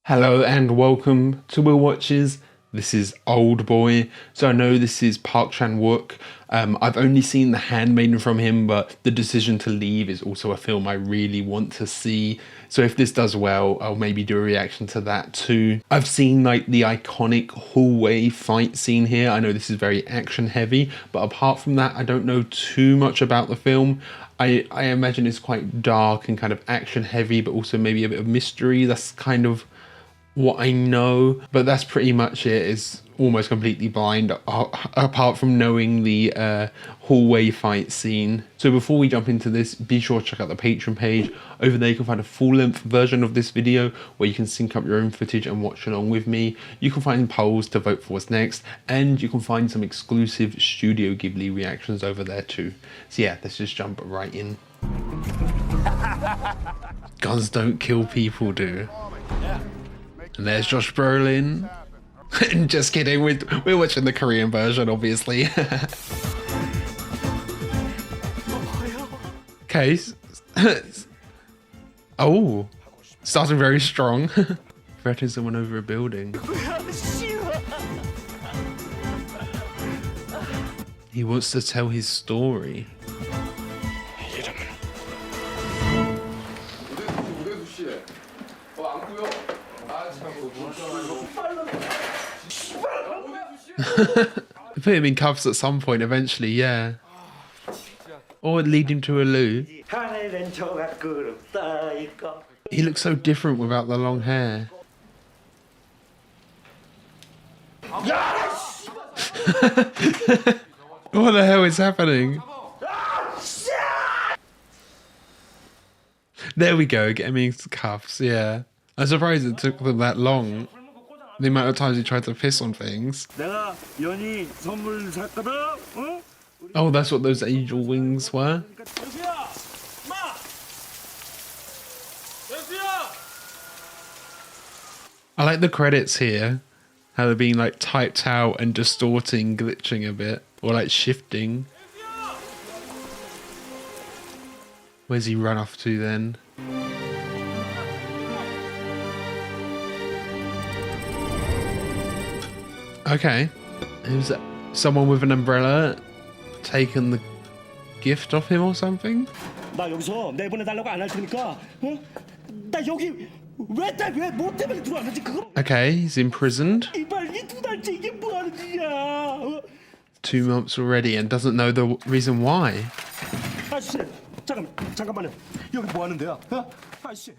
Hello and welcome to Will Watches. This is Oldboy. So I know this is Park Chan-wook. I've only seen The Handmaiden from him, but The Decision to Leave is also a film I really want to see. So if this does well, I'll maybe do a reaction to that too. I've seen like the iconic hallway fight scene here. I know this is very action heavy, but apart from that, I don't know too much about the film. I imagine it's quite dark and kind of action heavy, but also maybe a bit of mystery. That's kind of what I know, but that's pretty much it. It's almost completely blind apart from knowing the hallway fight scene. So before we jump into this, be sure to check out the Patreon page. Over there you can find a full-length version of this video where you can sync up your own footage and watch along with me. You can find polls to vote for what's next, and you can find some exclusive Studio Ghibli reactions over there too. So yeah, let's just jump right in. Guns don't kill people, do. And there's Josh Brolin. Just kidding, we're watching the Korean version, obviously. Okay. Oh, starting very strong. Threatening someone over a building. He wants to tell his story. Put him in cuffs at some point eventually, yeah. Or lead him to a loo. He looks so different without the long hair. What the hell is happening? There we go, get him in cuffs, yeah. I'm surprised it took them that long. The amount of times he tried to piss on things. Oh, that's what those angel wings were? I like the credits here. How they're being like typed out and distorting, glitching a bit. Or like shifting. Where's he run off to then? Okay, is that someone with an umbrella taken the gift off him or something? Okay, he's imprisoned. 2 months already and doesn't know the reason why.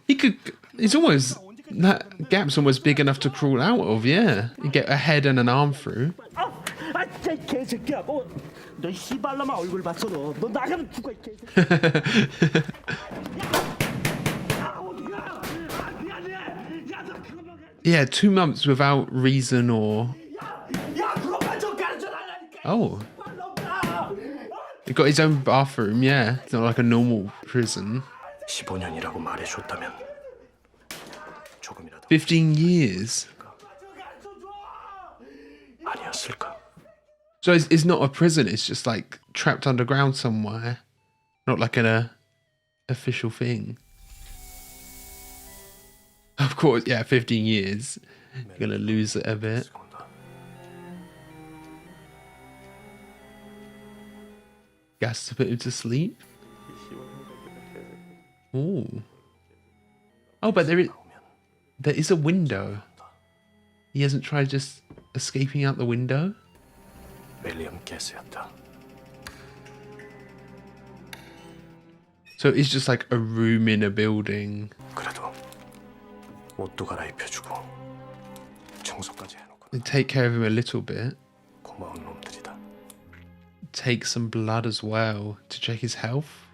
He could, it's almost, that gap's almost big enough to crawl out of, yeah. You get a head and an arm through. Yeah, 2 months without reason or... Oh. He got his own bathroom, yeah. It's not like a normal prison. 15 years. So it's not a prison, it's just like trapped underground somewhere. Not like an official thing. Of course, yeah, 15 years. You're gonna lose it a bit. Gas to put him to sleep. Ooh. Oh, but there is a window. He hasn't tried just escaping out the window. So it's just like a room in a building. They take care of him a little bit. Take some blood as well to check his health.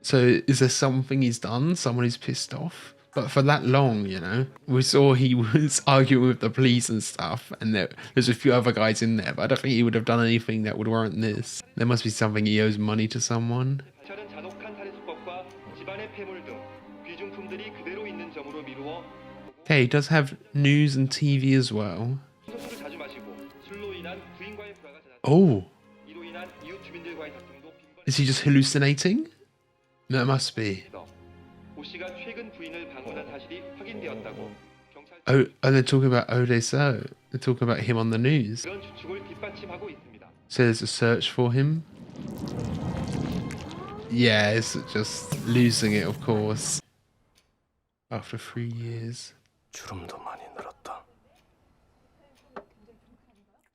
So is there something he's done? Someone who's pissed off? But for that long, you know? We saw he was arguing with the police and stuff, and there's a few other guys in there, but I don't think he would have done anything that would warrant this. There must be something he owes money to someone. Okay, he does have news and TV as well. Oh. Is he just hallucinating? That must be. 부인을 방문한 사실이 확인되었다고 경찰 Oh, and they're talking about Odeso. They're talking about him on the news. 그런 추측을 뒷받침하고 있습니다. So there's a search for him. Yeah, it's just losing it, of course. After 3 years. 주름도 많이 늘었다.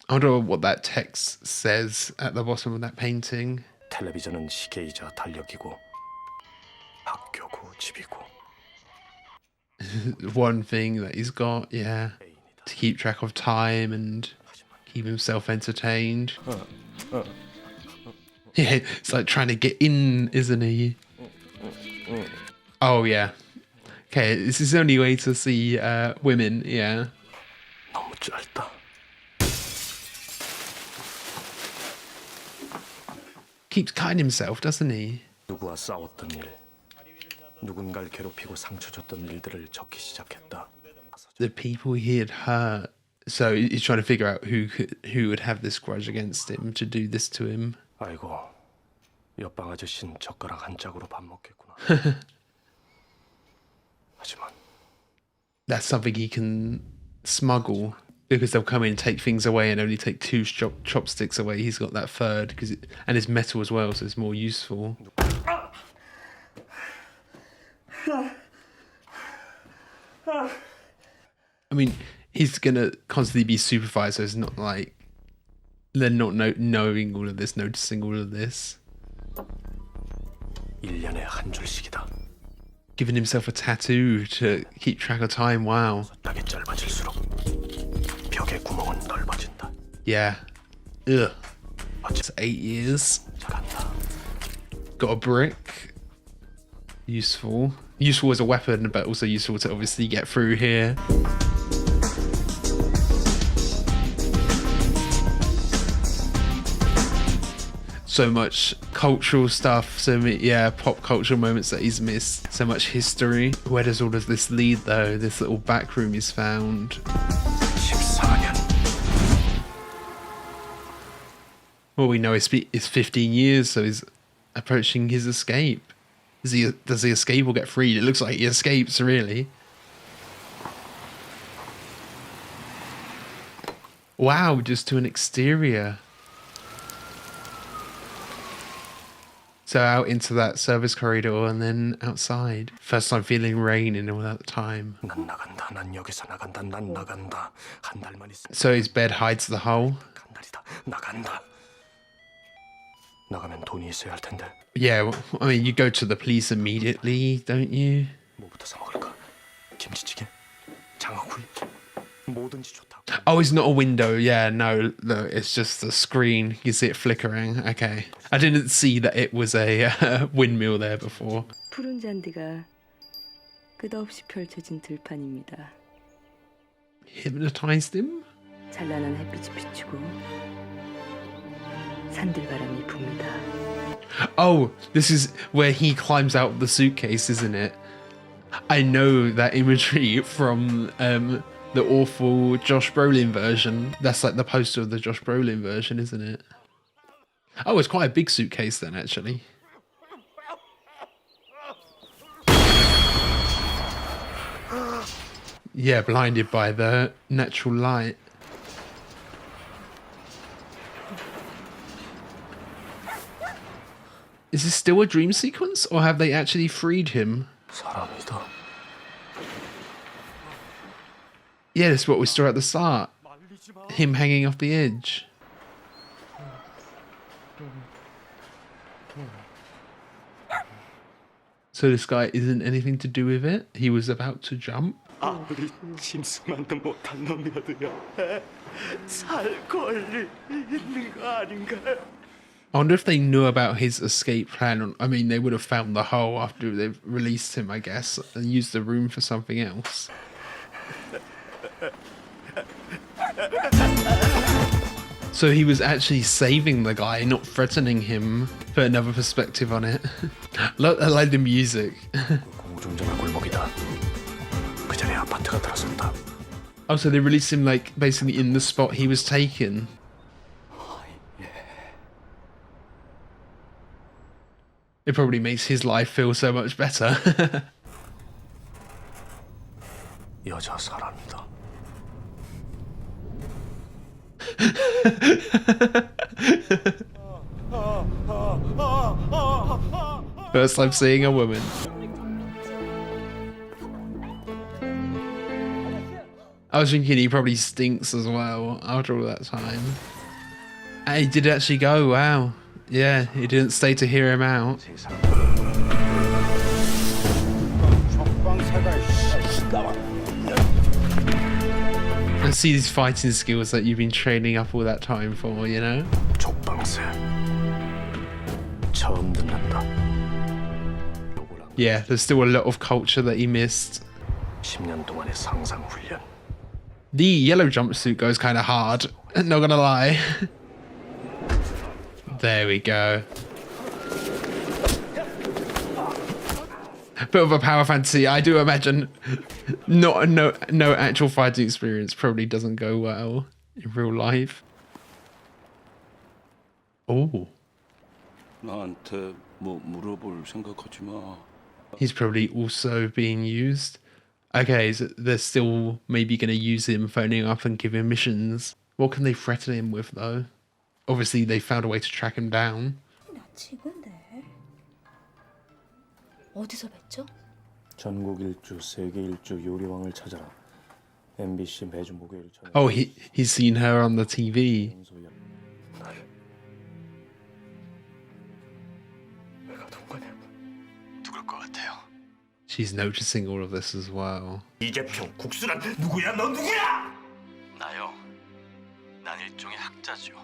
I wonder what that text says at the bottom of that painting. 텔레비전은 시계이자 달력이고 학교고 집이고 One thing that he's got, yeah, 애인이다. to keep track of time and keep himself entertained. Yeah, it's like trying to get in, isn't he? Oh, yeah. Okay, this is the only way to see women, yeah. 너무 짧다. Keeps cutting himself, doesn't he? 누구와 싸웠던 일, 누군가를 괴롭히고 상처 줬던 일들을 적기 시작했다. The people he had hurt. So he's trying to figure out who would have this grudge against him to do this to him. 아이고, 옆방 아저씨는 젓가락 한 짝으로 밥 먹겠구나. 하지만 That's something he can smuggle because they'll come in and take things away and only take two chopsticks away. He's got that third and it's metal as well, so it's more useful. I mean, he's gonna constantly be supervised, so it's not like they're not knowing all of this, noticing all of this. 1년에 한 줄씩이다. Giving himself a tattoo to keep track of time. Wow. 딱이 짧아질수록 벽의 구멍은 넓어진다. Yeah. Ugh. It's 8 years. 간다. Got a brick. Useful. Useful as a weapon, but also useful to obviously get through here. So much cultural stuff, so many, yeah, pop cultural moments that he's missed. So much history. Where does all of this lead though? This little back room he's found. 14년. Well, we know it's 15 years, so he's approaching his escape. Does he escape or get freed? It looks like he escapes, really. Wow, just to an exterior. So out into that service corridor and then outside. First time feeling rain in all that time. 난 나간다. 난 여기서 나간다. 난 나간다. 한 달만 있으면 So his bed hides the hole. 한 달이다. 나간다. 나가면 돈이 있어야 할 텐데. Yeah, well, I mean, you go to the police immediately, don't you? 뭐부터 사 먹을까? 김치찌개, 장어구이, 뭐든지 좋다. Oh, it's not a window. Yeah, no, it's just a screen. You see it flickering. Okay. I didn't see that it was a windmill there before. 푸른 잔디가 끝없이 펼쳐진 들판입니다. Hypnotized him? 찬란한 햇빛이 비추고 산들바람이 붑니다. Oh, this is where he climbs out of the suitcase, isn't it? I know that imagery from the awful Josh Brolin version. That's like the poster of the Josh Brolin version, isn't it? Oh, it's quite a big suitcase then, actually. Yeah, blinded by the natural light. Is this still a dream sequence, or have they actually freed him? 사람이다. Yeah, that's what we saw at the start. Him hanging off the edge. So this guy isn't anything to do with it? He was about to jump? 아무리 짐승만도 못한 놈이라도요. 살 권리 있는 거 아닌가? I wonder if they knew about his escape plan. I mean, they would have found the hole after they've released him, I guess, and used the room for something else. So he was actually saving the guy, not threatening him. Put another perspective on it. I like the music. 공중전화 골목이다. 그 자리에 아파트가 들어섰다. Oh, so they released him like basically in the spot he was taken. It probably makes his life feel so much better. 여자사람이다. First time seeing a woman. I was thinking he probably stinks as well after all that time. And he did actually go, wow. Yeah, he didn't stay to hear him out. And see these fighting skills that you've been training up all that time for, you know? 족방새. 처음 듣는다. Yeah, there's still a lot of culture that he missed. 10년 동안의 상상 훈련. The yellow jumpsuit goes kind of hard, not gonna lie. There we go. Bit of a power fantasy. I do imagine no actual fighting experience probably doesn't go well in real life. Oh. 나한테 뭐 물어볼 생각하지 마. He's probably also being used. Okay, so they're still maybe going to use him, phoning up and giving missions. What can they threaten him with, though? Obviously, they found a way to track him down. 나 친구인데 어디서 뵀죠? 전국 일주, 세계 일주 요리왕을 찾아라. MBC 매주 목요일 저녁. Oh, he's seen her on the TV. 내가 동거냐? 누굴 것 같아요? She's noticing all of this as well. 이재평 국수란 누구야? 너 누구야? 나요. 난 일종의 학자죠.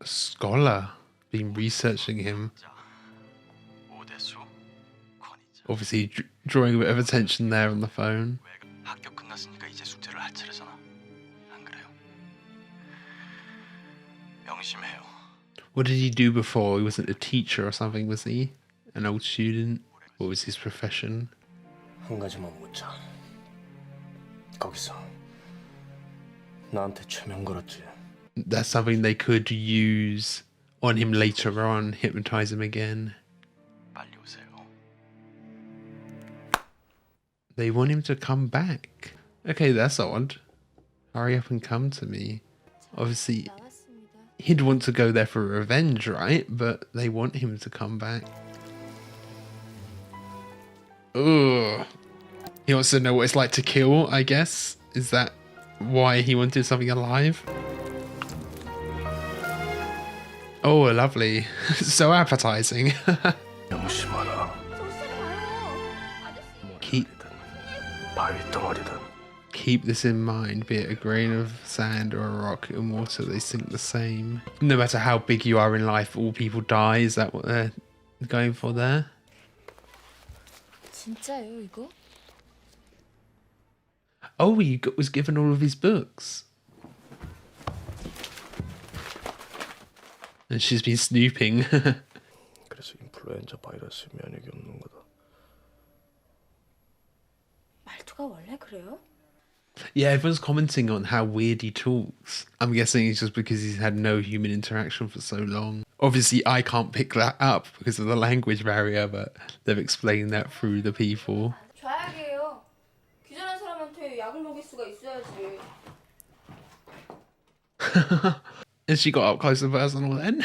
A scholar, been researching him. 오대수, 권위자. Obviously, drawing a bit of attention there on the phone. 학교 끝났으니까 이제 숙제를 할 차례잖아. 안 그래요? 명심해요. What did he do before? He wasn't a teacher or something, was he? An old student? What was his profession? 한 가지만 묻자. 거기서 나한테 최면 걸었지. That's something they could use on him later on, hypnotize him again. 빨리 오세요. They want him to come back. Okay, that's odd. Hurry up and come to me. Obviously, he'd want to go there for revenge, right? But they want him to come back. Ugh. He wants to know what it's like to kill, I guess. Is that why he wanted something alive? Oh, lovely. So appetizing. 명심하라. Keep this in mind, be it a grain of sand or a rock in water, they sink the same. No matter how big you are in life, all people die. Is that what they're going for there? 진짜예요 이거? Oh, he was given all of his books. And she's been snooping. 그래서 인플루엔자 바이러스 면역이 없는 거다. 말투가 원래 그래요? Yeah, everyone's commenting on how weird he talks. I'm guessing it's just because he's had no human interaction for so long. Obviously, I can't pick that up because of the language barrier, but they've explained that through the people. 좌약이에요. 기절한 사람한테 약을 먹일 수가 있어야지. And she got up close and personal then.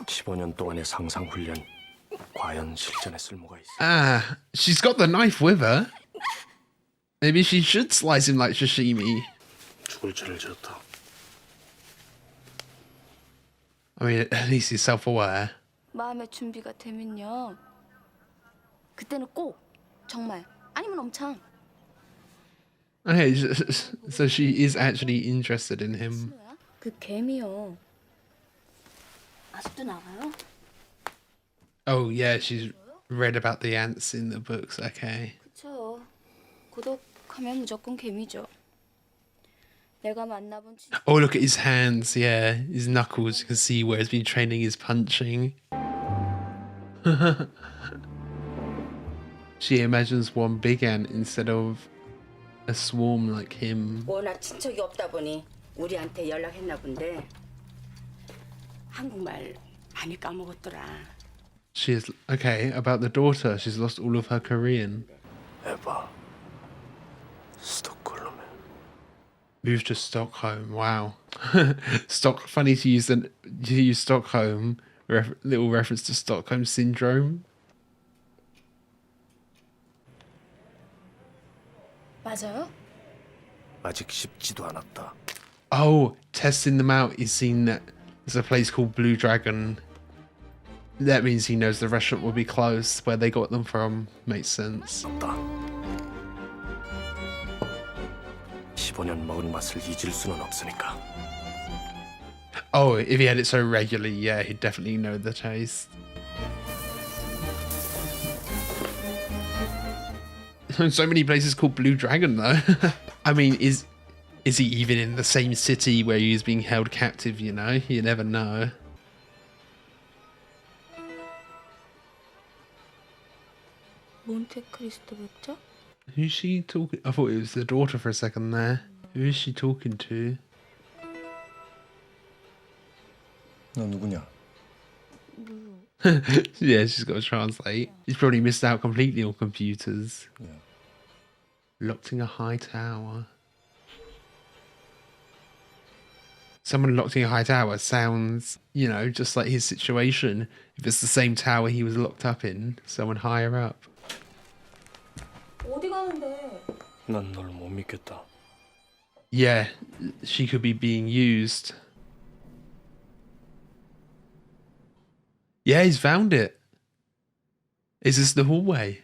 15년 동안의 상상 훈련 과연 실전에 쓸모가 있어? Ah, she's got the knife with her. Maybe she should slice him like sashimi. 죽을 죄를 지었다. I mean, at least he's self-aware. 마음의 준비가 되면요. 그때는 꼭 정말 아니면 엄청. Okay, so she is actually interested in him. 그 개미요. 아직도 나와요? Oh yeah, she's read about the ants in the books. Okay. 그쵸. 고독하면 무조건 개미죠. 내가 만나본 Oh, look at his hands. Yeah, his knuckles. You can see where he's been training his punching. She imagines one big ant instead of a swarm like him. 워낙 친척이 없다 보니 우리한테 연락했나 본데 한국말 많이 까먹었더라. She is okay about the daughter. She's lost all of her Korean. 에바, 스톡홀름에. Moved to Stockholm. Wow. Funny to use Stockholm. Little reference to Stockholm syndrome. 맞아요? 아직 쉽지도 않았다. Oh, testing them out. He's seen that there's a place called Blue Dragon. That means he knows the restaurant will be close. Where they got them from makes sense. 없다. 15년 먹은 맛을 잊을 수는 없으니까. Oh, if he had it so regularly, yeah, he'd definitely know the taste. So many places called Blue Dragon, though. I mean, is he even in the same city where he was being held captive, you know? You never know. 몬테크리스토 맥주? Who's she talking? I thought it was the daughter for a second there. Who is she talking to? 너 누구냐? Yeah, she's got to translate. She's probably missed out completely on computers. Yeah. Locked in a high tower. Someone locked in a high tower sounds, you know, just like his situation. If it's the same tower he was locked up in, someone higher up. 어디 가는데? 난 널 못 믿겠다. Yeah, she could be being used. Yeah, he's found it. Is this the hallway?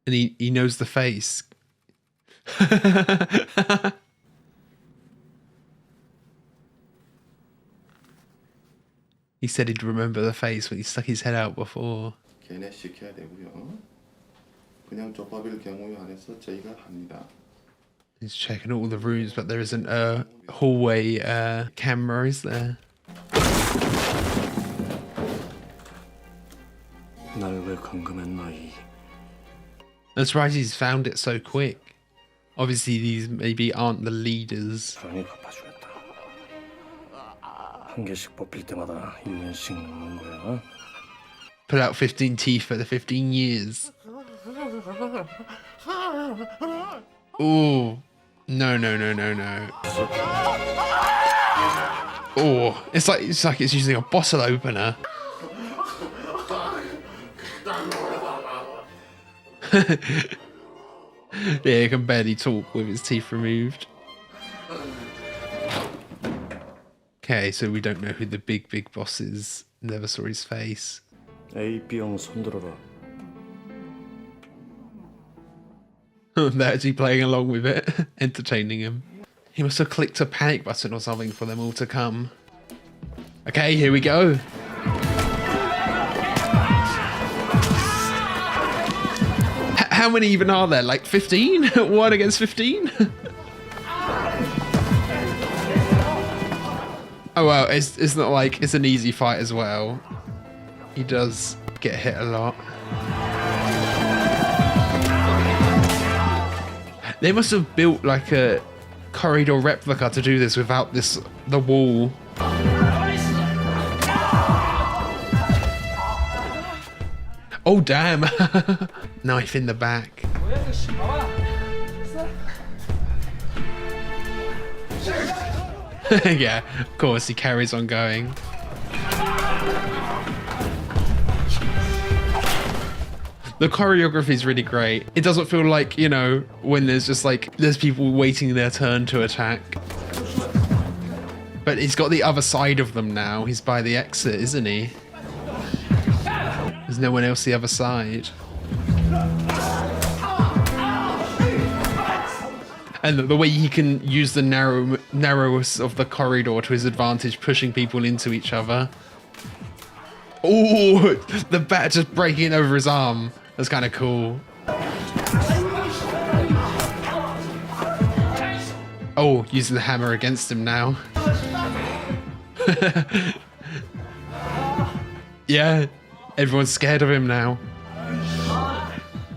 And he knows the face. He said he'd remember the face when he stuck his head out before. 개넷시켜야 되고요. 그냥 족밥일 경우에 한해서 저희가 합니다. He's checking all the rooms, but there isn't a hallway camera, is there? 날 왜 감금했나 이. That's right, he's found it so quick. Obviously, these maybe aren't the leaders. 사랑이 갚아주겠다. 한 개씩 뽑힐 때마다 1년씩 넣는 거야. Pull out 15 teeth for the 15 years. Oh, no. Oh, it's like it's using a bottle opener. Yeah, he can barely talk with his teeth removed. Okay, so we don't know who the big boss is. Never saw his face. A, B형 손들어라. They're actually playing along with it, entertaining him. He must have clicked a panic button or something for them all to come. Okay, here we go. How many even are there? Like 15? 1 against 15? Oh well, it's not like it's an easy fight as well. He does get hit a lot. They must have built like a corridor replica to do this without the wall. Oh damn! Knife in the back. Yeah, of course he carries on going. The choreography is really great. It doesn't feel like, you know, when there's just like, there's people waiting their turn to attack. But he's got the other side of them now. He's by the exit, isn't he? There's no one else the other side. And the way he can use the narrowness of the corridor to his advantage, pushing people into each other. Oh, the bat just breaking over his arm. That's kind of cool. Oh, using the hammer against him now. Yeah, everyone's scared of him now.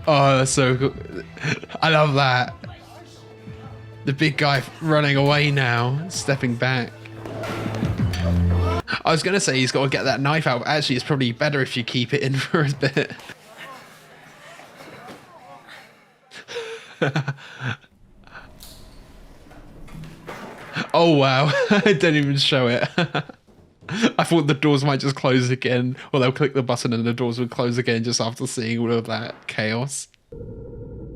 Oh, that's so cool. I love that. The big guy running away now, stepping back. I was going to say he's got to get that knife out, but actually it's probably better if you keep it in for a bit. Oh wow, I didn't even show it. I thought the doors might just close again, or they'll click the button and the doors would close again just after seeing all of that chaos.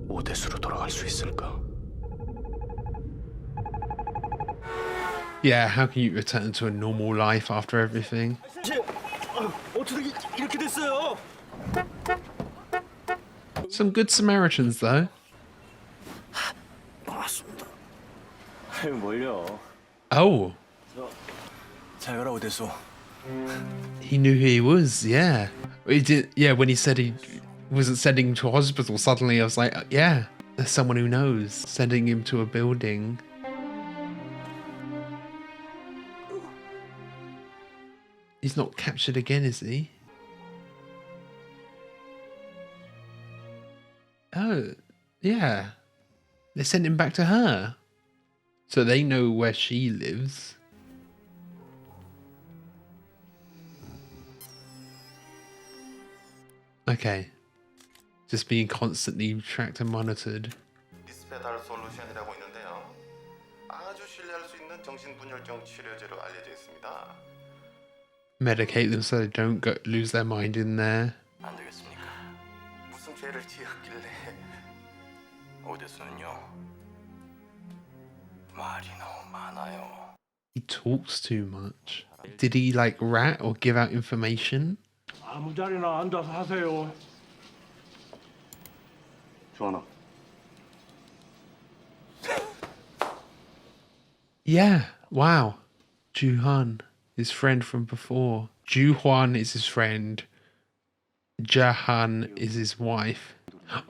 오대수로 돌아갈 수 있을까? Yeah, how can you return to a normal life after everything? 어떻게 이렇게 됐어요? Some good Samaritans though. 맞습니다. 뭘요? Oh, 잘 가라 오대수. he knew who he was, yeah. He did, yeah, when he said he wasn't sending him to a hospital, suddenly I was like, yeah, there's someone who knows. Sending him to a building. He's not captured again, is he? Oh, yeah. They sent him back to her. So they know where she lives. Okay. Just being constantly tracked and monitored. 디스페달 솔루션이라고 있는데요. 아주 신뢰할 수 있는 정신분열증 치료제로 알려져 있습니다. Medicate them so they don't lose their mind in there. 안 되겠습니까? 무슨 죄를 지었길래 오대수는요? 말이 너무 많아요. He talks too much. Did he like rat or give out information? 아무 자리나 앉아서 하세요. 주하나. Yeah, wow. Juhan, his friend from before. Juhan is his friend. Jahan is his wife.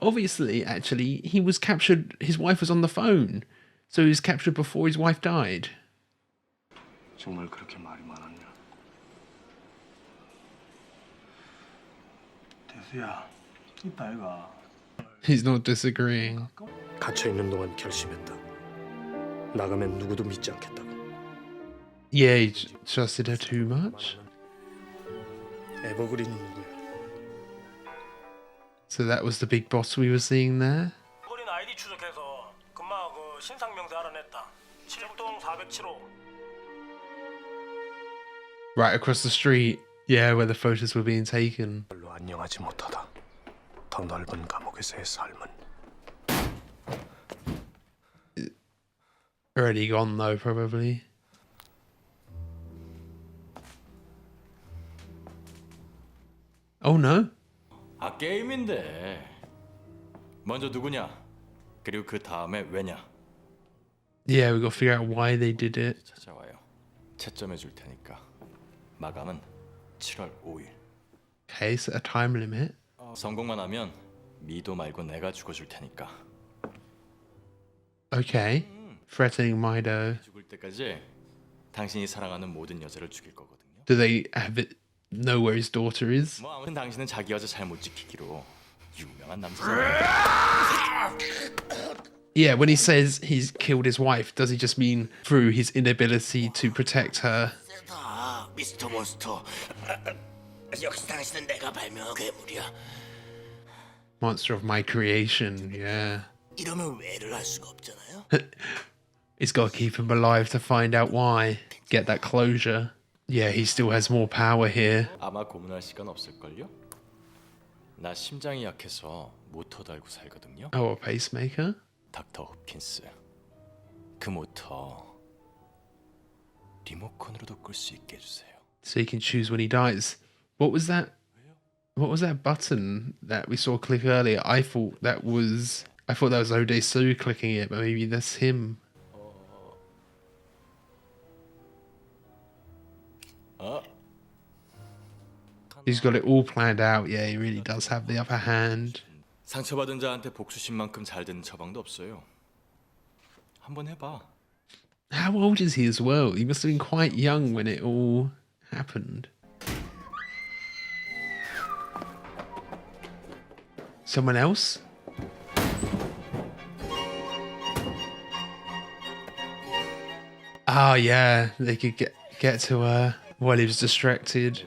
Obviously, actually, he was captured. His wife was on the phone. So he was captured before his wife died. 정말 그렇게 말이 많았냐? 대수야, 이따 이가. He's not disagreeing. 갇혀 있는 동안 결심했다. 나가면 누구도 믿지 않겠다고. Yeah, he trusted her too much. 에버그린이 누구야? So that was the big boss we were seeing there. 어린 아이디 추적해서 금방 그 신상 명세 알아냈다. 7동 407호. Right across the street. Yeah, where the photos were being taken. 별로 안녕하지 못하다. 더 넓은 감옥에서의 삶은 Already gone though, probably. Oh no. 아 게임인데 먼저 누구냐 그리고 그 다음에 왜냐 Yeah, we got to figure out why they did it. 찾아와요. 채점해 줄 테니까 마감은 7월 5일. Okay, set a time limit. 성공만 하면 미도 말고 내가 죽어줄 테니까. Okay. Threatening Mido. 죽을 때까지 당신이 사랑하는 모든 여자를 죽일 거거든요. Do they have it know where his daughter is? 뭐 아무튼 당신은 자기 여자 잘 못 지키기로 유명한 남자잖아요. Yeah, when he says he's killed his wife, does he just mean through his inability to protect her? 미스터 몬스터. 역시 당신은 내가 발명한 괴물이야. Monster of my creation, yeah. 이러면 외를 할 수가 없잖아요. He's got to keep him alive to find out why. Get that closure. Yeah, he still has more power here. 아마 고문할 시간 없을걸요? 나 심장이 약해서 모터 달고 살거든요. Oh, a pacemaker? 닥터 홉킨스. 그 모터 리모컨으로도 끌 수 있게 해주세요. So he can choose when he dies. What was that? What was that button that we saw click earlier? I thought that was Odesu clicking it, but maybe that's him. He's got it all planned out. Yeah, he really does have the upper hand. 상처받은 자한테 복수심만큼 잘 되는 처방도 없어요. 한번 해봐. How old is he as well? He must have been quite young when it all happened. Someone else? Oh yeah, they could get to her. while he was distracted.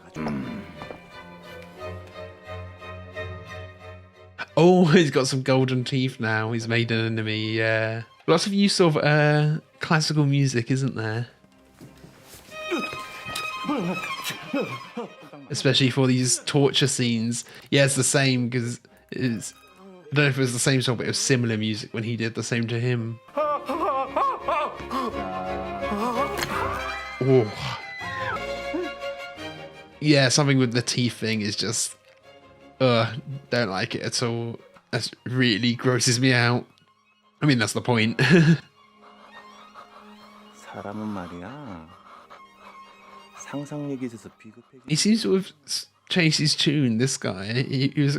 Oh, he's got some golden teeth now. He's made an enemy, yeah. Lots of use of classical music, isn't there? Especially for these torture scenes. Yeah, it's the same because it's... I don't know if it was the same song, but it was similar music when he did the same to him. Oh. Yeah, something with the teeth thing is just... don't like it at all. That really grosses me out. I mean, that's the point. 사람은 말이야. 상상력이 있어서 비겁해. He seems to have changed his tune, this guy. He was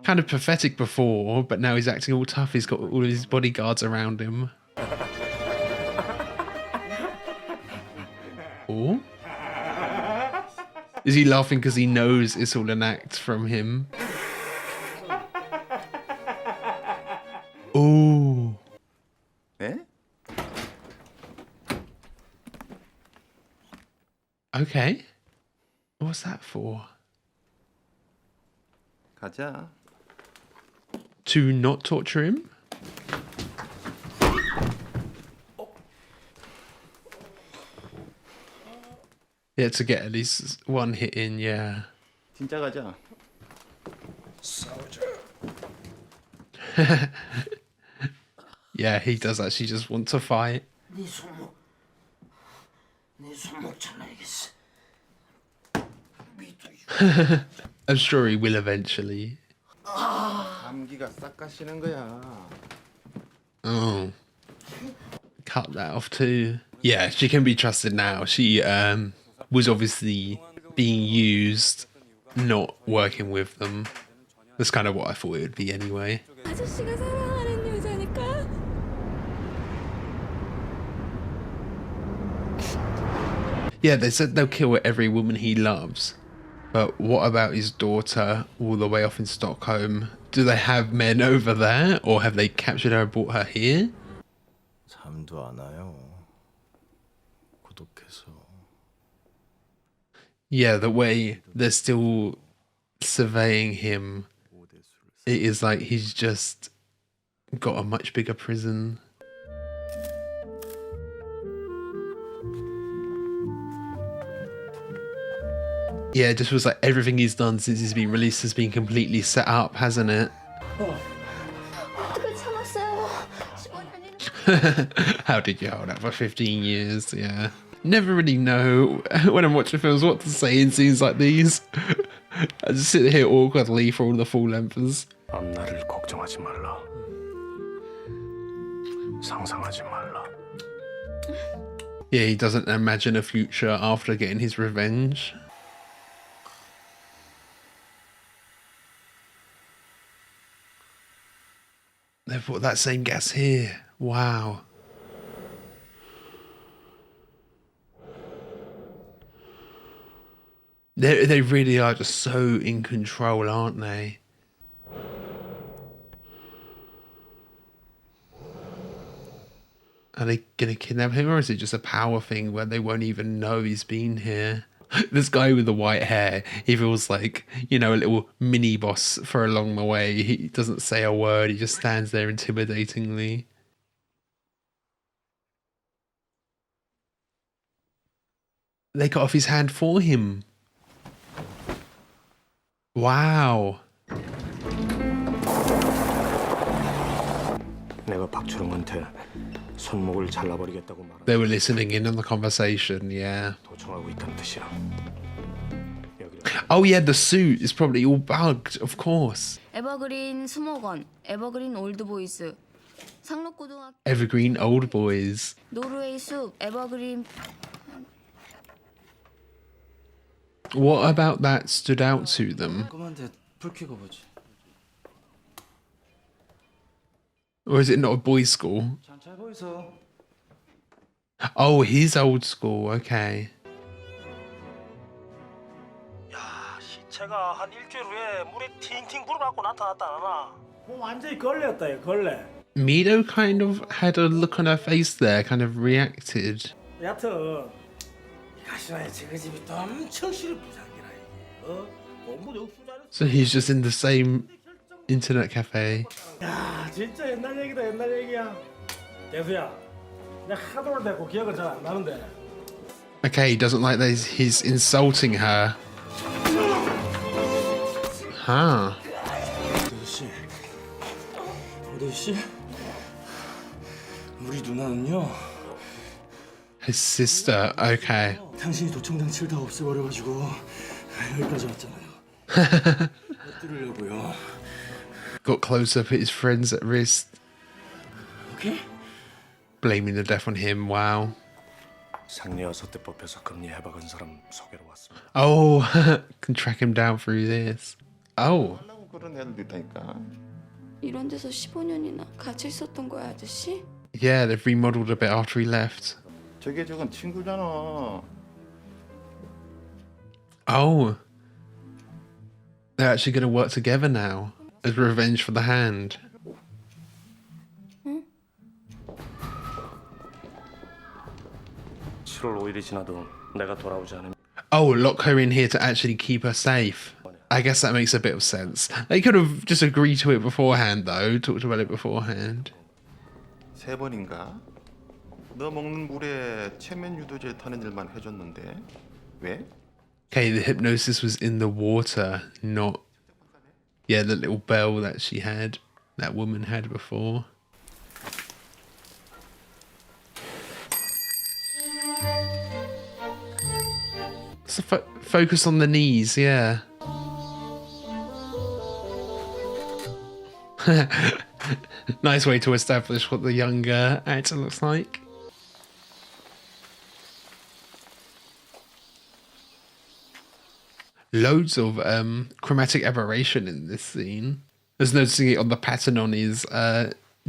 kind of pathetic before, but now he's acting all tough. He's got all of his bodyguards around him. Oh? Is he laughing because he knows it's all an act from him? Oh. 에? Okay. What's that for? 가자. To not torture him? Yeah, to get at least one hit in, yeah. 진짜 가자. Yeah, he does actually just want to fight. I'm sure he will eventually. 감기가 싹 가시는 거야. Oh. Cut that off too. Yeah, she can be trusted now. She was obviously being used, not working with them. That's kind of what I thought it would be anyway. 아저씨가 사랑하는 여자니까. Yeah, they said they'll kill every woman he loves. But what about his daughter all the way off in Stockholm? Do they have men over there? Or have they captured her and brought her here? 잠도 안 와요. 고독해서. Yeah, the way they're still surveying him, it is like he's just got a much bigger prison. Yeah, it just feels like everything he's done since he's been released has been completely set up, hasn't it? 어떻게 참았어요? 15년이나. How did you hold out for 15 years? Yeah. Never really know when I'm watching films what to say in scenes like these. I just sit here awkwardly for all the full lengths. 앞날을 걱정하지 말라. 상상하지 말라. Yeah, he doesn't imagine a future after getting his revenge. They've put that same gas here. Wow. They really are just so in control, aren't they? Are they gonna kidnap him, or is it just a power thing where they won't even know he's been here? This guy with the white hair, he feels like, you know, a little mini boss for along the way. He doesn't say a word, he just stands there intimidatingly. They cut off his hand for him. Wow. 내가 박초롱한테 손목을 잘라버리겠다고 말한. They were listening in on the conversation, yeah. 도청하고 있다는 뜻이야. Oh yeah, the suit is probably all bugged, of course. 에버그린 수목원, 에버그린 올드보이스, 상록고등학교, Evergreen Old Boys. 노르웨이 숲, 에버그린. What about that stood out to them? Or is it not a boys' school? Oh, his old school, okay. 야, 시체가 한 일주일 후에 물에 팅팅 불어갖고 나타났다 나나. 완전히 걸레였다, 걸레. Mido kind of had a look on her face there, kind of reacted. 여하튼 가시나야 저 집이 또 엄청 시를 부장이라 이게. 공부도 없고 잘했어. So he's just in the same internet cafe. 야 진짜 옛날 얘기다 옛날 얘기야. 대수야, 내가 하도 오래됐고 기억은 잘 안 나는데. Okay, he doesn't like that he's insulting her. Huh. 오대씨, 우리 누나는요. His sister, okay. 당신이 도청장치를 다 없애버려가지고 여기까지 왔잖아요. 뚫으려고요. Got close up at his friends at risk. 오케이? Blaming the death on him, wow. 상례와 서대법에서 금리 해박은 사람 소개로 왔습니다. Oh, can track him down through this. Oh. 하려고 그런 애들도 있다니까. 이런 데서 15년이나 같이 있었던 거야, 아저씨? Yeah, they've remodeled a bit after he left. 저게 저건 친구잖아. Oh. They're actually going to work together now as revenge for the hand. 7월 5일이 지나도 내가 돌아오지 않으면 Oh, lock her in here to actually keep her safe. I guess that makes a bit of sense. They could have just agreed to it beforehand, though. Talked about it beforehand. 3번인가? 너 먹는 물에 체면 유도제 타는 일만 해줬는데 왜? Okay, the hypnosis was in the water, not... Yeah, the little bell that she had, that woman had before. So focus on the knees, yeah. Nice way to establish what the younger actor looks like. Loads of chromatic aberration in this scene. Just noticing it on the pattern on his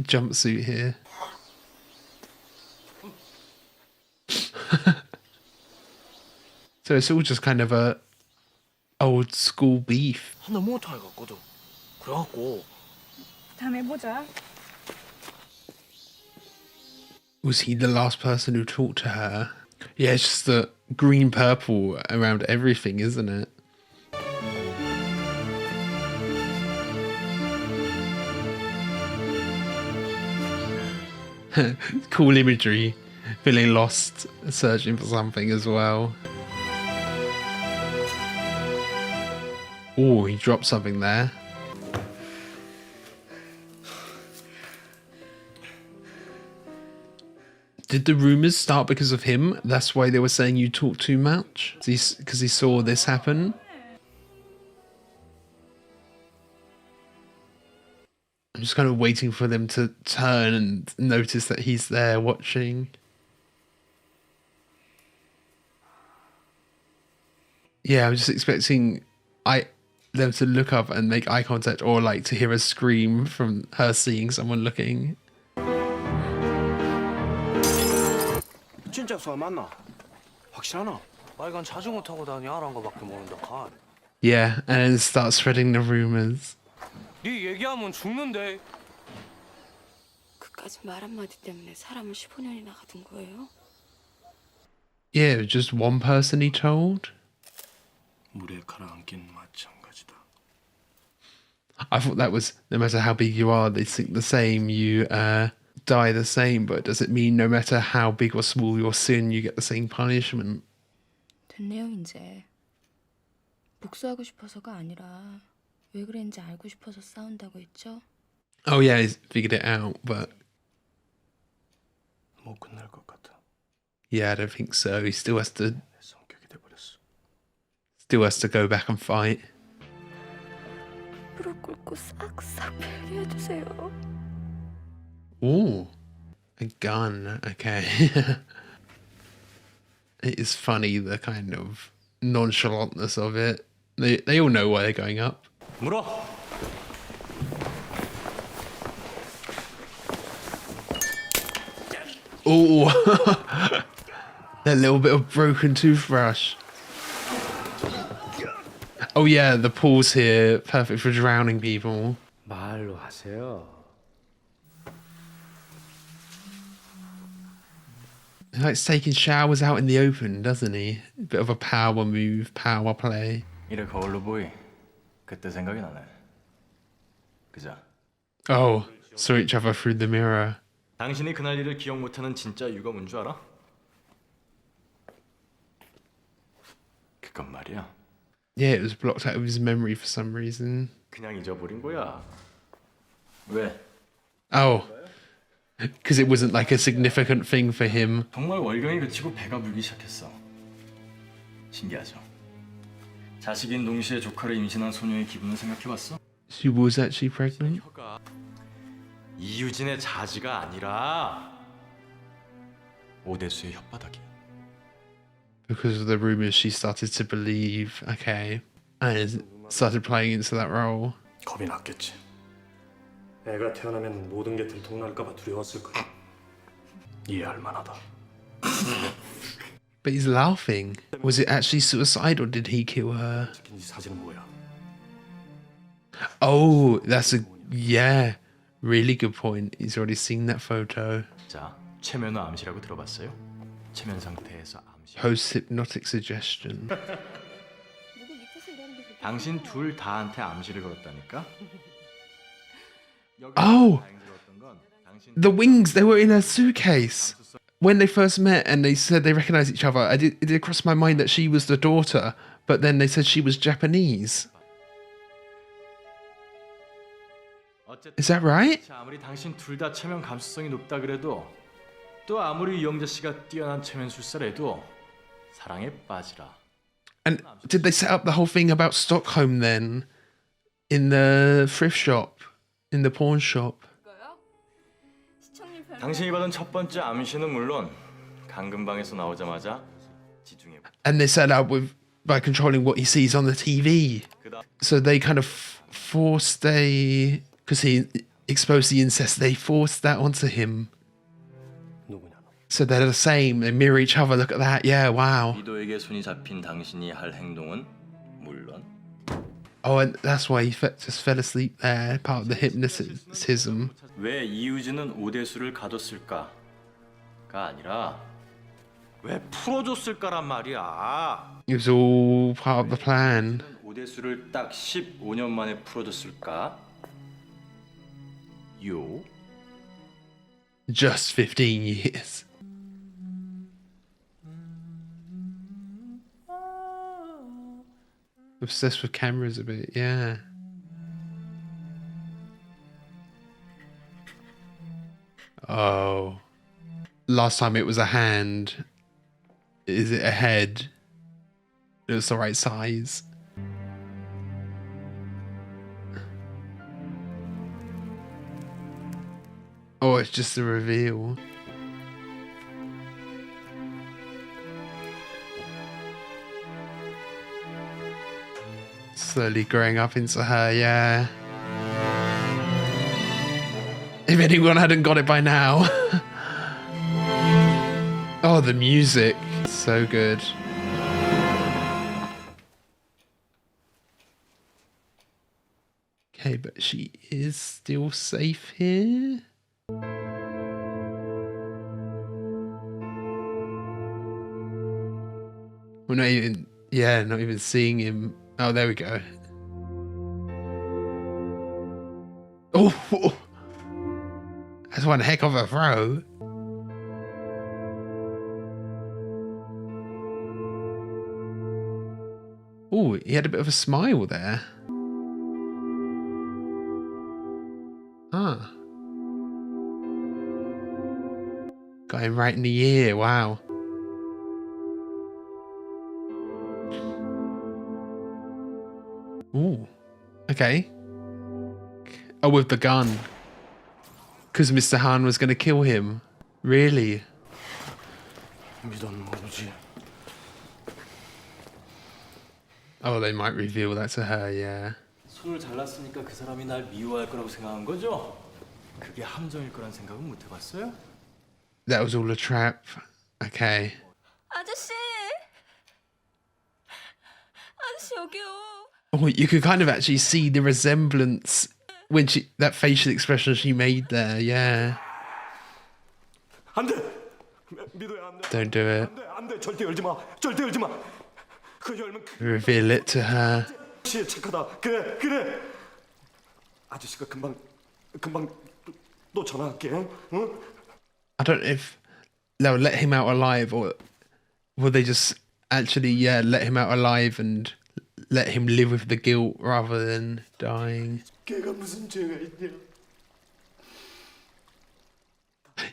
jumpsuit here. So it's all just kind of a old school beef. 너무 못하게 갔거든. 그래갖고 다음에 보자. Was he the last person who talked to her? Yeah, it's just the green purple around everything, isn't it? Cool imagery. Feeling lost, searching for something as well. Oh, he dropped something there. Did the rumors start because of him? That's why they were saying you talk too much? Because he saw this happen? I'm just kind of waiting for them to turn and notice that he's there watching. Yeah, I'm just expecting them to look up and make eye contact, or like to hear a scream from her seeing someone looking. 진짜 수아 맞나? 확실하나? 빨간 자전거 타고 다니 알아한 거밖에 모른다 가. Yeah, and then start spreading the rumors. 네 얘기하면 죽는데. 그까지 말 한마디 때문에 사람을 15년이나 가둔 거예요? Yeah, just one person he told? 물에 가라앉긴 마찬가지다. I thought that was, no matter how big you are, they think the same, you die the same, but does it mean no matter how big or small your sin, you get the same punishment? 됐네요, 이제. 복수하고 싶어서가 아니라 왜 그랬는지 알고 싶어서 싸운다고 했죠? Oh yeah, he's figured it out, but 못 끝날 것 같아. yeah, I don't think so. He still has to 내 성격이 돼버렸어. go back and fight. 무릎 꿇고 싹싹 빌게 해주세요. Ooh, a gun. Okay. It is funny, the kind of nonchalantness of it. They all know why they're going up. 물어. Oh, that little bit of broken toothbrush. Oh yeah, the pause here, perfect for drowning people. 말로 하세요. He likes taking showers out in the open, doesn't he? Bit of a power move, power play. 이래 거울로 보이. 그때 생각이 나네. 그자. Oh, saw each other through the mirror. 당신이 그날 일을 기억 못하는 진짜 이유가 뭔 줄 알아? 그건 말이야. Yeah, it was blocked out of his memory for some reason. 그냥 잊어버린 거야. 왜? Oh, because it wasn't like a significant thing for him. 정말 월경이 그치고 배가 불기 시작했어. 신기하죠? 자식인 동시에 조카를 임신한 소녀의 기분을 생각해봤어? She was actually pregnant? 혀가 이유진의 자지가 아니라 오대수의 혓바닥이. Because of the rumors, she started to believe, okay, and started playing into that role. 겁이 났겠지. 애가 태어나면 모든 게 들통날까봐 두려웠을 거야. 이해할 만하다. But he's laughing. Was it actually suicide or did he kill her? 찍힌 이 사진은 뭐야? Oh, that's a, yeah, really good point. He's already seen that photo. 자, 최면후 암시라고 들어봤어요? 최면 상태에서 암시. Post-hypnotic suggestion. 당신 둘 다한테 암시를 걸었다니까? Oh! The wings, they were in her suitcase. When they first met and they said they recognized each other, it did cross my mind that she was the daughter, but then they said she was Japanese. Is that right? 아무리 당신 둘 다 체면 감수성이 높다 그래도 또 아무리 이영자 씨가 뛰어난 체면 술사래도 사랑에 빠지라. And did they set up the whole thing about Stockholm then? In the thrift shop? In the pawn shop? 당신이 받은 첫 번째 암시는 물론 강금방에서 나오자마자 지중해. And they set up with by controlling what he sees on the TV. So they kind of forced because he exposed the incest, they forced that onto him. So they're the same. They mirror each other. Look at that. Yeah, wow. 이도에게 손이 잡힌 당신이 할 행동은 물론. Oh, and that's why he just fell asleep there. Part of the hypnotism. 왜 이유진은 오대수를 가뒀을까가 아니라 왜 풀어줬을까란 말이야. It was all part of the plan. 오대수를 딱 15년 만에 풀어줬을까? 요. Just 15 years. Obsessed with cameras a bit, yeah. Oh. Last time it was a hand. Is it a head? It's the right size. Oh, it's just a reveal. Slowly growing up into her, yeah. If anyone hadn't got it by now. Oh, the music. So good. Okay, but she is still safe here. We're not even, not even seeing him. Oh, there we go. Oh, that's one heck of a throw. Oh, he had a bit of a smile there. Ah. Got him right in the ear, wow. Ooh, okay. Oh, with the gun. Because Mr. Han was going to kill him. Really? Oh, they might reveal that to her, yeah. 손을 잘랐으니까 그 사람이 날 미워할 거라고 생각한 거죠? 그게 함정일 거란 생각은 못 해봤어요? That was all a trap. Okay. 아저씨! 아저씨 여기요. Oh, you could kind of actually see the resemblance when that facial expression she made there, yeah. 안 돼! 믿어야 안 돼. Don't do it. 안 돼. 절대 열지 마. 절대 열지 마. 그 열면 Reveal it to her. 씨 착하다. 그래. 아저씨가 금방 또 전화할게. 응? I don't know if they'll let him out alive or will they just actually, let him out alive and let him live with the guilt rather than dying. 걔가 무슨 죄가 있냐?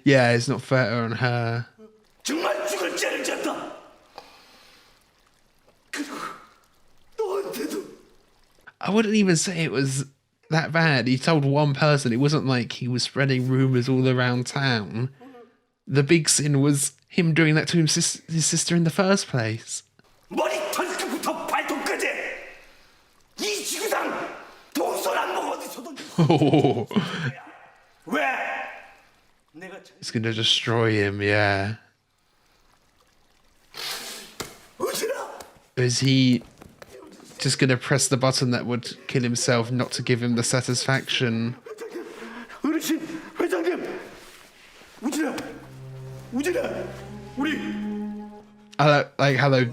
Yeah, it's not fair on her. 정말 죽을 죄를 졌다. 그리고 너한테도. I wouldn't even say it was that bad. He told one person. It wasn't like he was spreading rumors all around town. The big sin was him doing that to his sister in the first place. 머리 털끝부터 발톱까지 이 지구상 동서남북 어디서도 Oh, 왜? 내가 it's gonna destroy him, yeah. 어지라. Is he just gonna press the button that would kill himself not to give him the satisfaction? 어르신 회장님 우진아 우리 I like how they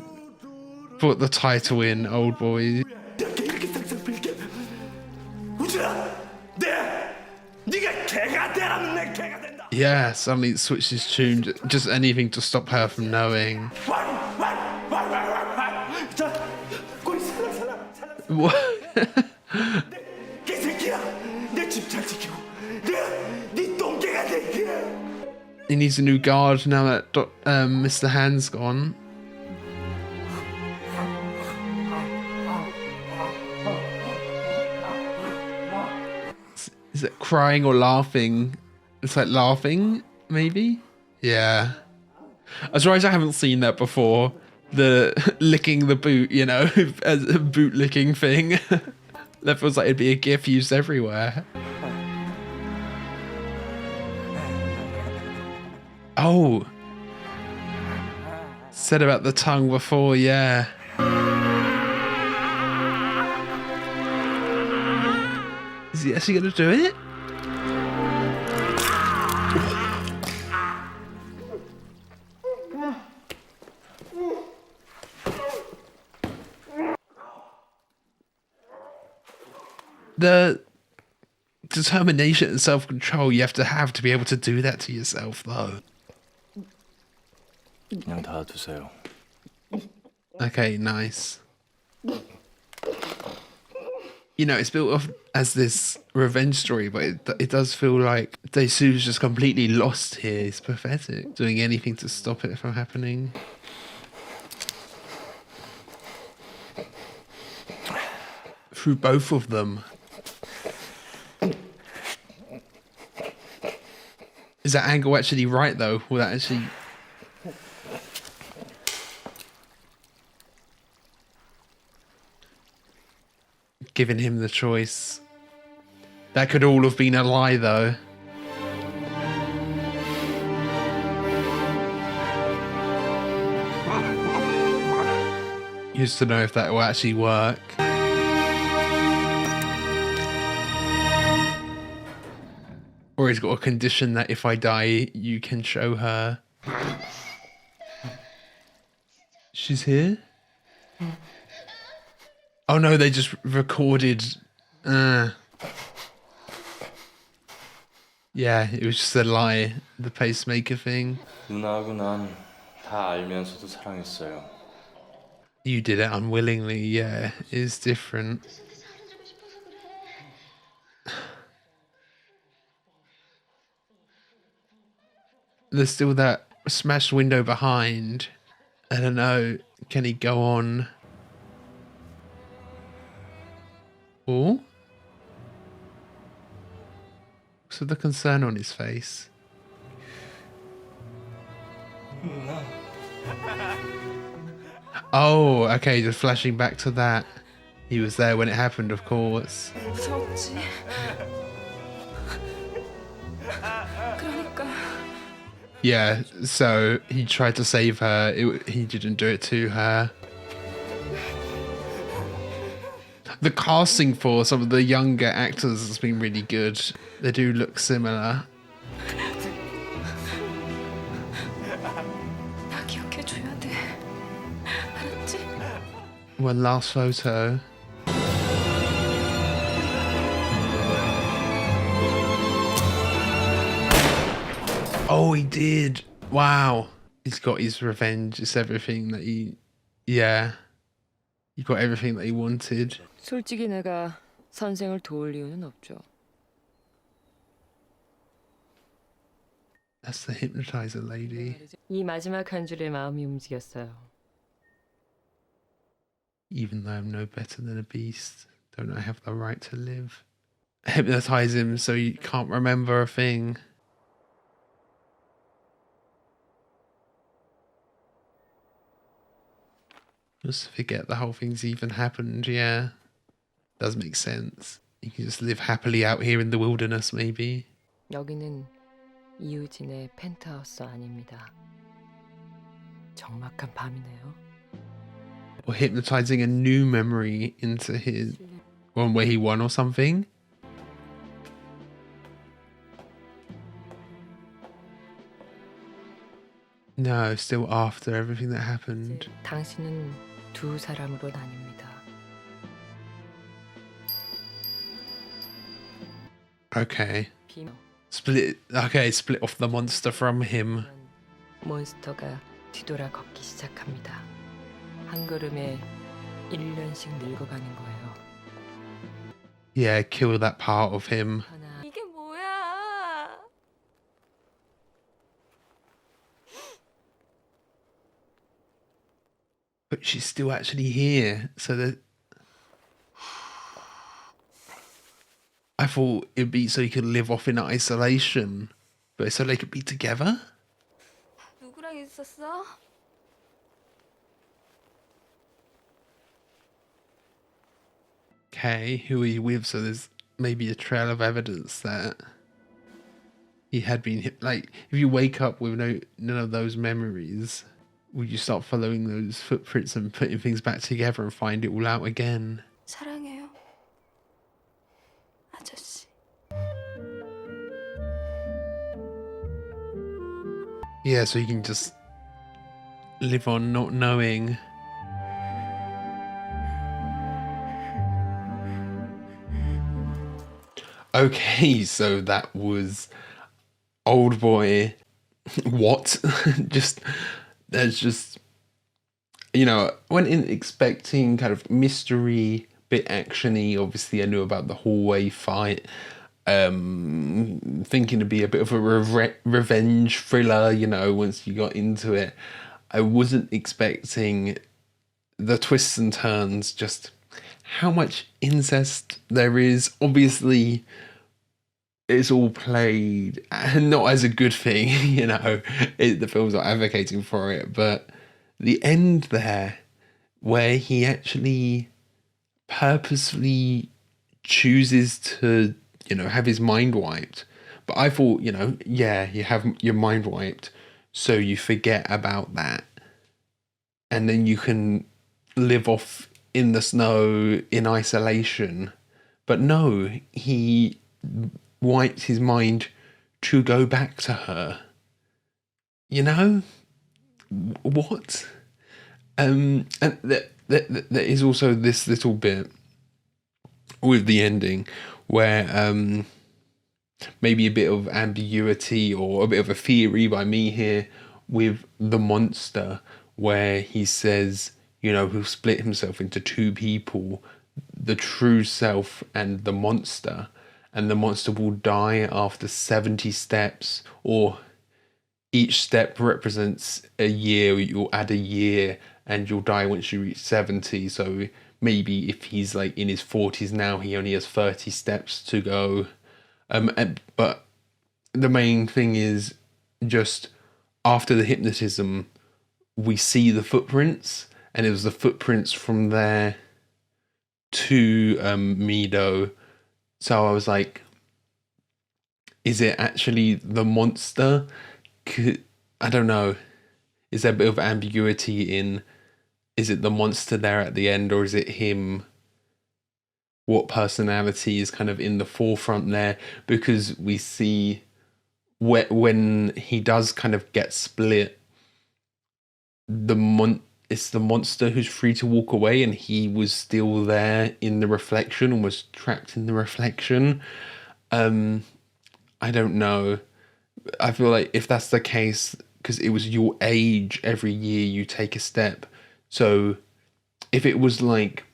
put the title in Oldboy. 내가 이렇게 싹싹 빌게 우진아 네가 개가 되라면 내 개가 된다. Yeah, suddenly it switches tune. Just anything to stop her from knowing. 자 꼬리 살랑 What? 개새끼야 내 집 잘 지키고 내가 네 똥개가 될게. He needs a new guard now that Mr. Hand's gone. Is it crying or laughing? It's like laughing, maybe? Yeah. I'm surprised I haven't seen that before. The licking the boot, as a boot licking thing. That feels like it'd be a gif used everywhere. Oh. Said about the tongue before, yeah. Is he actually gonna do it? The determination and self-control you have to be able to do that to yourself, though. 그냥 닫아두세요. Okay, nice. It's built off as this revenge story, but it does feel like Daesu's just completely lost here. He's pathetic, doing anything to stop it from happening. Through both of them. Is that angle actually right, though? Will that actually... Giving him the choice. That could all have been a lie, though. Used to know if that will actually work. Or he's got a condition that if I die, you can show her. She's here? Oh no, they just recorded. Yeah, it was just a lie. The pacemaker thing. 누나하고 난 다 알면서도 사랑했어요. You did it unwillingly, yeah. It's different. There's still that smashed window behind. I don't know. Can he go on? Oh? So the concern on his face. Oh, okay, just flashing back to that. He was there when it happened, of course. 무서웠지. 그러니까. Yeah, so he tried to save her. He didn't do it to her. The casting for some of the younger actors has been really good. They do look similar. One last photo. Oh, he did. Wow. He's got his revenge. It's everything that he... Yeah. He got everything that he wanted. 솔직히 내가 선생을 도울 이유는 없죠. That's the hypnotizer lady. 이 마지막 한 줄에 마음이 움직였어요. Even though I'm no better than a beast, don't I have the right to live? Hypnotize him so you can't remember a thing. Just forget the whole thing's even happened, yeah. Does make sense. You can just live happily out here in the wilderness, maybe. 여기는 이우진의 펜트하우스 아닙니다. 적막한 밤이네요. Or hypnotizing a new memory into his one where he won or something. No, still after everything that happened. 당신은 두 사람으로 나뉩니다. Okay. 비명. Split off the monster from him. 몬스터가 뒤돌아 걷기 시작합니다. 한 걸음에 1년씩 늙어가는 거예요. Yeah, kill that part of him. 이게 뭐야? But she's still actually here, so that I thought it'd be so he could live off in isolation, but so they could be together. 누구랑 있었어? Okay, who are you with? So there's maybe a trail of evidence that he had been hit. Like, if you wake up with none of those memories, would you start following those footprints and putting things back together and find it all out again? 사랑해요. 아저씨. Yeah, so you can just live on not knowing. Okay, so that was Oldboy. What? There's just, you know, I went in expecting kind of mystery, bit actiony. Obviously, I knew about the hallway fight. Thinking to be a bit of a revenge thriller, you know, once you got into it. I wasn't expecting the twists and turns, just how much incest there is. Obviously, it's all played not as a good thing, you know, the film's not advocating for it, but the end there, where he actually purposefully chooses to, you know, have his mind wiped. But I thought, you know, yeah, you have your mind wiped, so you forget about that. And then you can live off in the snow in isolation. But no, he wiped his mind to go back to her. You know? What? And there is also this little bit with the ending where maybe a bit of ambiguity or a bit of a theory by me here with the monster, where he says, you know, he'll split himself into two people, the true self and the monster will die after 70 steps, or each step represents a year. You'll add a year and you'll die once you reach 70. So maybe if he's like in his 40s now, he only has 30 steps to go. But the main thing is, just after the hypnotism, we see the footprints, and it was the footprints from there to Mido. So I was like, is it actually the monster? I don't know. Is there a bit of ambiguity in, is it the monster there at the end, or is it him? What personality is kind of in the forefront there? Because we see when he does kind of get split, it's the monster who's free to walk away, and he was still there in the reflection, and was trapped in the reflection. I don't know. I feel like if that's the case, because it was your age, every year you take a step. So if it was like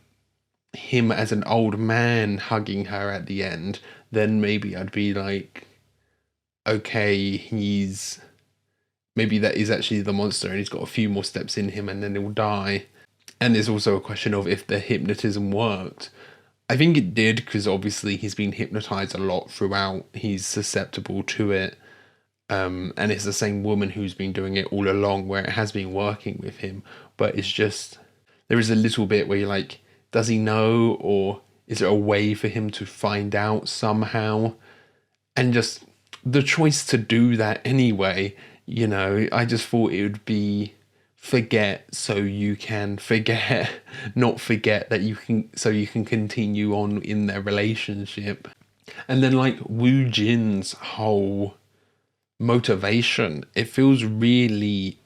him as an old man hugging her at the end, then maybe I'd be like, okay, maybe that is actually the monster and he's got a few more steps in him and then he'll die. And there's also a question of if the hypnotism worked. I think it did, because obviously he's been hypnotized a lot throughout. He's susceptible to it. And it's the same woman who's been doing it all along, where it has been working with him. But it's just, there is a little bit where you're like, does he know, or is there a way for him to find out somehow? And just the choice to do that anyway, you know, I just thought it would be forget so you can forget, not forget that you can, so you can continue on in their relationship. And then like Woo Jin's whole motivation, it feels really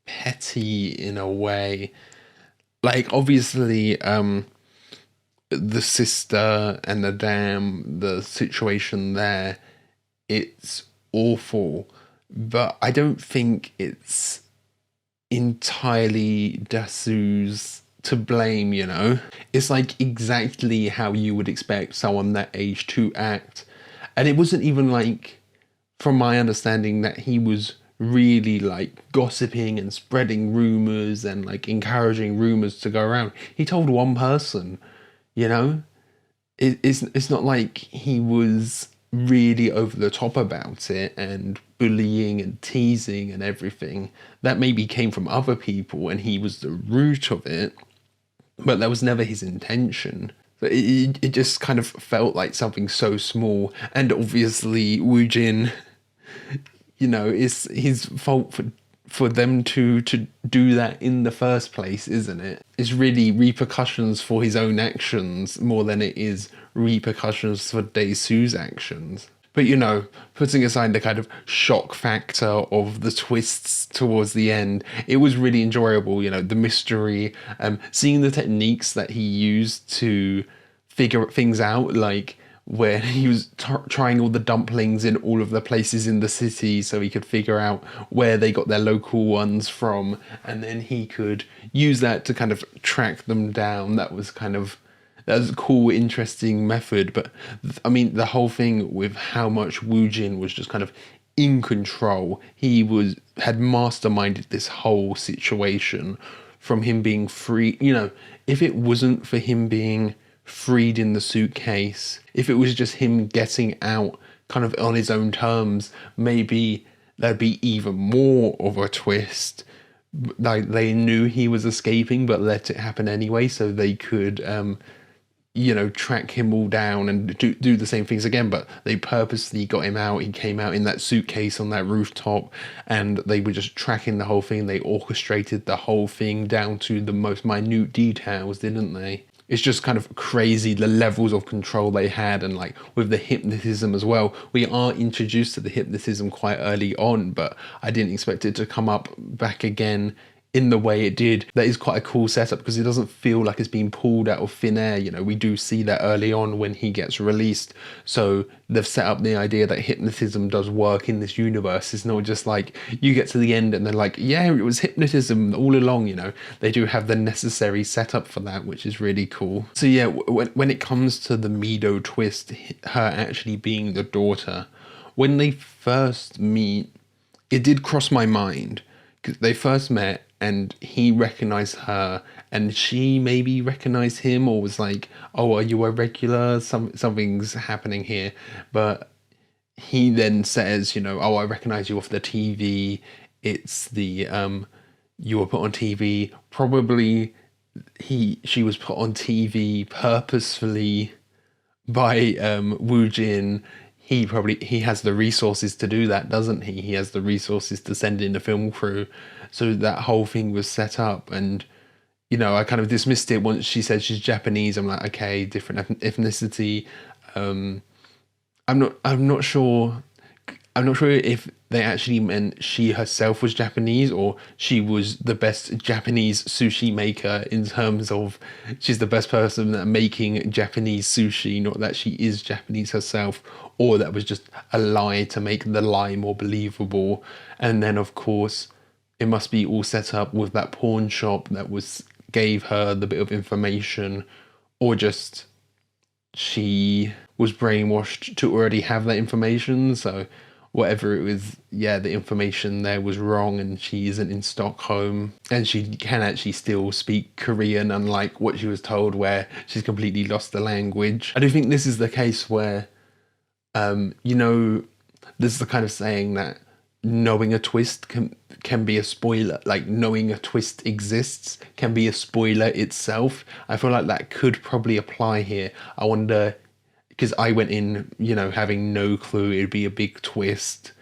petty in a way. Like obviously the sister and the situation there, it's awful, but I don't think it's entirely Dasu's to blame, you know? It's like exactly how you would expect someone that age to act. And it wasn't even like, from my understanding, that he was really like gossiping and spreading rumors and like encouraging rumors to go around. He told one person, you know? It's not like he was really over the top about it and bullying and teasing and everything. That maybe came from other people and he was the root of it, but that was never his intention. But it just kind of felt like something so small. And obviously Woo Jin, you know, it's his fault for them to do that in the first place, isn't it? It's really repercussions for his own actions more than it is repercussions for Dae-soo's actions. But, you know, putting aside the kind of shock factor of the twists towards the end, it was really enjoyable, you know, the mystery, seeing the techniques that he used to figure things out, like where he was trying all the dumplings in all of the places in the city so he could figure out where they got their local ones from, and then he could use that to kind of track them down. That was a cool, interesting method. But I mean, the whole thing with how much Woo Jin was just kind of in control. He had masterminded this whole situation, from him being free. You know, if it wasn't for him being freed in the suitcase, if it was just him getting out kind of on his own terms, maybe there'd be even more of a twist. Like, they knew he was escaping but let it happen anyway, so they could you know, track him all down and do the same things again. But they purposely got him out. He came out in that suitcase on that rooftop, and they were just tracking the whole thing. They orchestrated the whole thing down to the most minute details, didn't they? It's just kind of crazy the levels of control they had. And like with the hypnotism as well, we are introduced to the hypnotism quite early on, but I didn't expect it to come up back again in the way it did. That is quite a cool setup, because it doesn't feel like it's being pulled out of thin air. You know, we do see that early on when he gets released. So they've set up the idea that hypnotism does work in this universe. It's not just like you get to the end and they're like, yeah, it was hypnotism all along, you know. They do have the necessary setup for that, which is really cool. So yeah, when it comes to the Mido twist, her actually being the daughter, when they first meet, it did cross my mind. They first met and he recognized her, and she maybe recognized him, or was like, oh, are you a regular? Something's happening here. But he then says, you know, oh, I recognize you off the TV. It's the you were put on TV. Probably she was put on TV purposefully by Woo Jin. He has the resources to do that, doesn't he? He has the resources to send in a film crew. So that whole thing was set up, and, you know, I kind of dismissed it once she said she's Japanese. I'm like, okay, different ethnicity. I'm not sure. I'm not sure if they actually meant she herself was Japanese or she was the best Japanese sushi maker in terms of she's the best person at making Japanese sushi, not that she is Japanese herself, or that was just a lie to make the lie more believable. And then, of course, it must be all set up with that pawn shop that gave her the bit of information, or just she was brainwashed to already have that information. So whatever it was, yeah, the information there was wrong and she isn't in Stockholm and she can actually still speak Korean, unlike what she was told where she's completely lost the language. I do think this is the case where, you know, there's the kind of saying that knowing a twist can be a spoiler, like knowing a twist exists can be a spoiler itself. I feel like that could probably apply here. I wonder, because I went in, you know, having no clue it'd be a big twist.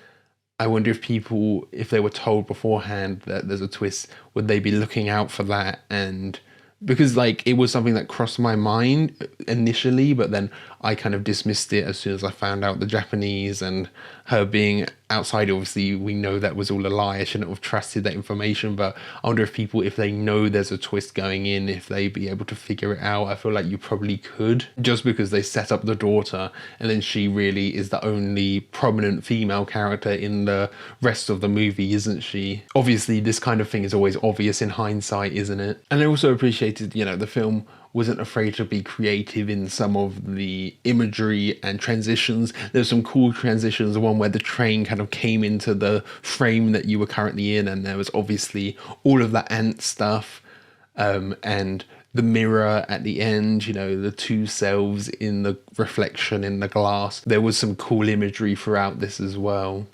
I wonder if people, if they were told beforehand that there's a twist, would they be looking out for that? And because like it was something that crossed my mind initially, but then I kind of dismissed it as soon as I found out the Japanese and her being outside. Obviously, we know that was all a lie. I shouldn't have trusted that information, but I wonder if people, if they know there's a twist going in, if they'd be able to figure it out. I feel like you probably could, just because they set up the daughter and then she really is the only prominent female character in the rest of the movie, isn't she? Obviously, this kind of thing is always obvious in hindsight, isn't it? And I also appreciated, you know, the film wasn't afraid to be creative in some of the imagery and transitions. There's some cool transitions, the one where the train kind of came into the frame that you were currently in, and there was obviously all of that ant stuff, and the mirror at the end, you know, the two selves in the reflection in the glass. There was some cool imagery throughout this as well.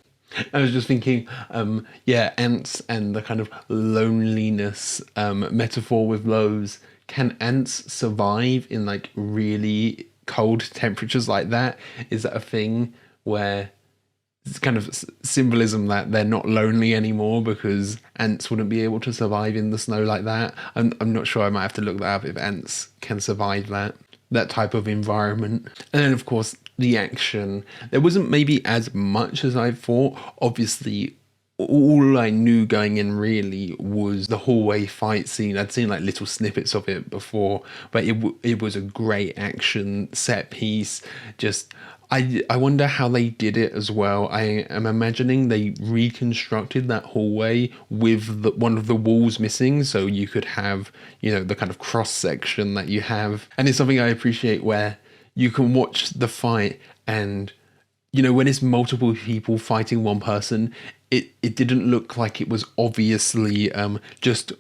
I was just thinking, yeah, ants and the kind of loneliness metaphor with those. Can ants survive in like really cold temperatures like that? Is that a thing where it's kind of symbolism that they're not lonely anymore because ants wouldn't be able to survive in the snow like that? I'm not sure. I might have to look that up if ants can survive that type of environment. And then of course the action, there wasn't maybe as much as I thought. Obviously, all I knew going in really was the hallway fight scene. I'd seen like little snippets of it before, but it was a great action set piece. Just I wonder how they did it as well. I am imagining they reconstructed that hallway with one of the walls missing, so you could have, you know, the kind of cross section that you have. And it's something I appreciate where you can watch the fight and, you know, when it's multiple people fighting one person, it didn't look like it was obviously just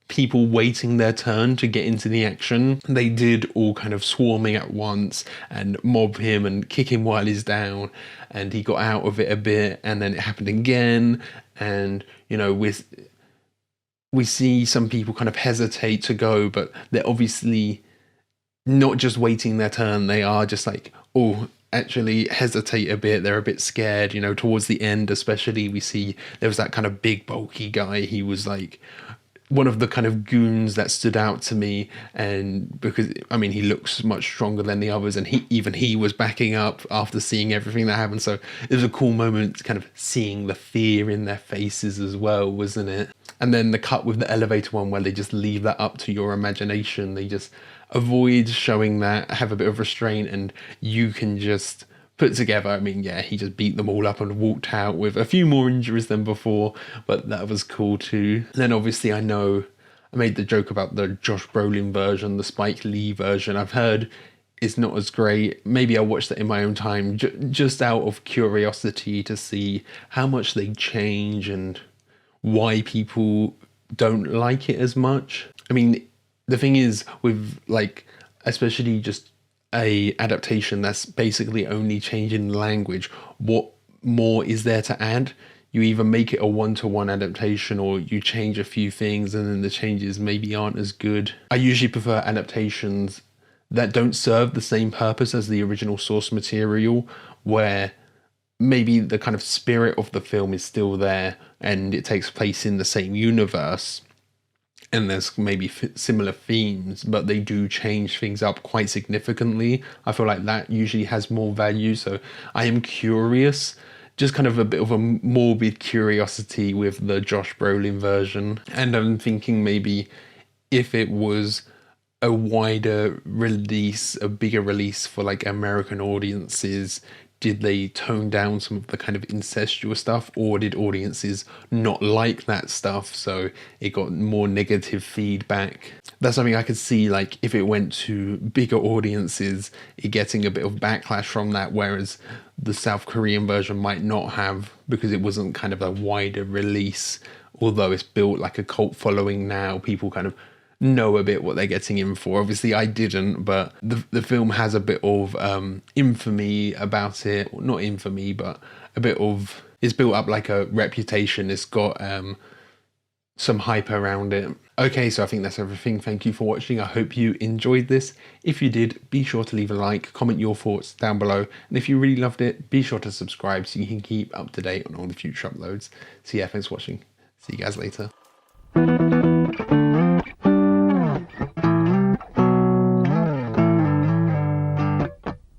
people waiting their turn to get into the action. They did all kind of swarming at once and mob him and kick him while he's down, and he got out of it a bit, and then it happened again. And, you know, we see some people kind of hesitate to go, but they're obviously not just waiting their turn. They are just like, oh, actually hesitate a bit. They're a bit scared, you know, towards the end especially. We see there was that kind of big bulky guy. He was like one of the kind of goons that stood out to me, and because I mean he looks much stronger than the others, and he was backing up after seeing everything that happened. So it was a cool moment kind of seeing the fear in their faces as well, wasn't it? And then the cut with the elevator one where they just leave that up to your imagination. They just avoid showing that, have a bit of restraint, and you can just put together. I mean, yeah, he just beat them all up and walked out with a few more injuries than before, but that was cool too. Then obviously I know I made the joke about the Josh Brolin version, the Spike Lee version. I've heard it's not as great. Maybe I'll watch that in my own time, just out of curiosity to see how much they change and why people don't like it as much. I mean, the thing is with like, especially just a adaptation that's basically only changing the language, what more is there to add? You either make it a one-to-one adaptation or you change a few things and then the changes maybe aren't as good. I usually prefer adaptations that don't serve the same purpose as the original source material, where maybe the kind of spirit of the film is still there and it takes place in the same universe and there's maybe similar themes, but they do change things up quite significantly. I feel like that usually has more value. So I am curious just kind of a bit of a morbid curiosity with the Josh Brolin version. And I'm thinking maybe if it was a wider release, a bigger release for like American audiences, did they tone down some of the kind of incestuous stuff, or did audiences not like that stuff, so it got more negative feedback? That's something I could see, like if it went to bigger audiences, it getting a bit of backlash from that, whereas the South Korean version might not have, because it wasn't kind of a wider release. Although it's built like a cult following now, people kind of know a bit what they're getting in for. Obviously I didn't, but the film has a bit of infamy about it. Well, not infamy, but a bit of, it's built up like a reputation. It's got some hype around it. Okay, so I think that's everything. Thank you for watching. I hope you enjoyed this. If you did, be sure to leave a like, comment your thoughts down below, and if you really loved it, be sure to subscribe so you can keep up to date on all the future uploads. So yeah, thanks for watching. See you guys later.